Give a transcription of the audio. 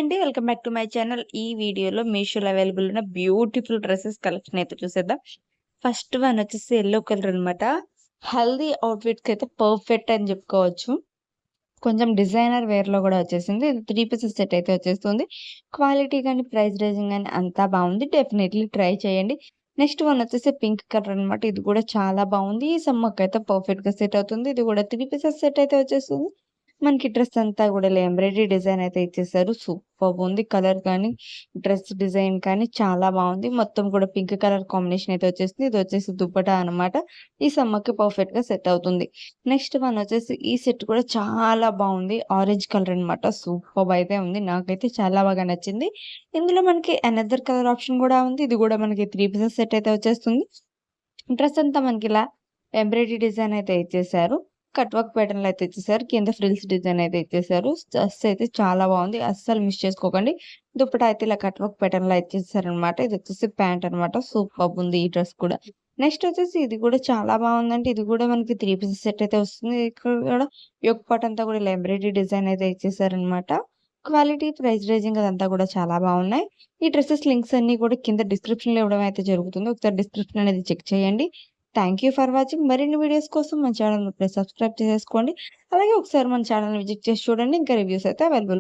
అండి. Welcome back to my channel. ఈ వీడియోలో మీషోలో అవైలబుల్ ఉన్న బ్యూటిఫుల్ డ్రెసెస్ కలెక్షన్ అయితే చూసేద్దాం. ఫస్ట్ వన్ వచ్చేసి యెల్లో కలర్ అనమాట. హల్దీ అవుట్‌ఫిట్స్‌కి అయితే పర్ఫెక్ట్ అని చెప్పుకోవచ్చు. కొంచెం డిజైనర్ వేర్‌లో గూడా వచ్చేసింది. ఇది 3 పీసెస్ సెట్ అయితే వచ్చేస్తుంది. క్వాలిటీ గాని, ప్రైస్ రేంజింగ్ గాని అంతా బావుంది. డెఫినైట్‌లీ ట్రై చేయండి. నెక్స్ట్ వన్ వచ్చేసి పింక్ కలర్ అనమాట. ఇది కూడా చాలా బావుంది. ఈ సమ్మర్‌కైతే పర్ఫెక్ట్‌గా సెట్ అవుతుంది. ఇది కూడా 3 పీసెస్ సెట్ అయితే వచ్చేస్తుంది. మనకి డ్రెస్ అంతా కూడా ఇలా ఎంబ్రాయిడరీ డిజైన్ అయితే ఇచ్చేసారు. సూపర్బుంది. కలర్ కానీ, డ్రెస్ డిజైన్ కానీ చాలా బావుంది. మొత్తం కూడా పింక్ కలర్ కాంబినేషన్ అయితే వచ్చేసింది. ఇది వచ్చేసి దుప్పటా అనమాట. ఈ సమ్మర్‌కి పర్ఫెక్ట్‌గా సెట్ అవుతుంది. నెక్స్ట్ వన్ వచ్చేసి ఈ సెట్ కూడా చాలా బావుంది. ఆరెంజ్ కలర్ అనమాట. సూపర్బ్ అయితే ఉంది. నాకైతే చాలా బాగా నచ్చింది. ఇందులో మనకి అనదర్ కలర్ ఆప్షన్ కూడా ఉంది. ఇది కూడా మనకి 3 పీసెస్ సెట్ అయితే వచ్చేస్తుంది. డ్రెస్ అంతా మనకిలా ఎంబ్రాయిడరీ డిజైన్ అయితే ఇచ్చేసారు. కట్ వర్క్ ప్యాటర్న్‌లో అయితే ఇచ్చేసారు. కింద ఫ్రిల్స్ డిజైన్ అయితే ఇచ్చేసారు. డ్రెస్ అయితే చాలా బావుంది. అస్సలు మిస్ చేసుకోకండి. దుపట్టా అయితే ఇలా కట్ వర్క్ ప్యాటర్న్‌లో ఇచ్చేసారనమాట. ఇదొచ్చేసి ప్యాంట్ అనమాట. సూపర్బ్ ఉంది ఈ డ్రెస్ కూడా. నెక్స్ట్ వచ్చేసి ఇది కూడా చాలా బావుందండి. ఇది కూడా మనకి 3 పీసెస్ సెట్ అయితే వస్తుంది. ఇక్కడ కూడా యోక్ పార్ట్ అంతా కూడా ఇలా ఎంబ్రాయిడరీ డిజైన్ అయితే ఇచ్చేసారనమాట. క్వాలిటీ, ప్రైస్ రేంజింగ్ అదంతా కూడా చాలా బావున్నాయి. ఈ డ్రెసెస్ లింక్స్ అన్నీ కూడా కింద డిస్క్రిప్షన్‌లో ఇవ్వడం అయితే జరుగుతుంది. ఒకసారి డిస్క్రిప్షన్ అనేది చెక్ చేయండి. Thank you for watching. మరిన్ని వీడియోస్ కోసం మన ఛానెల్‌ని ఇప్పుడే సబ్స్క్రైబ్ చేసేసుకోండి. అలాగే ఒకసారి మన ఛానెల్‌ని విజిట్ చేసి చూడండి. ఇంకా రివ్యూస్ అయితే అవైలబుల్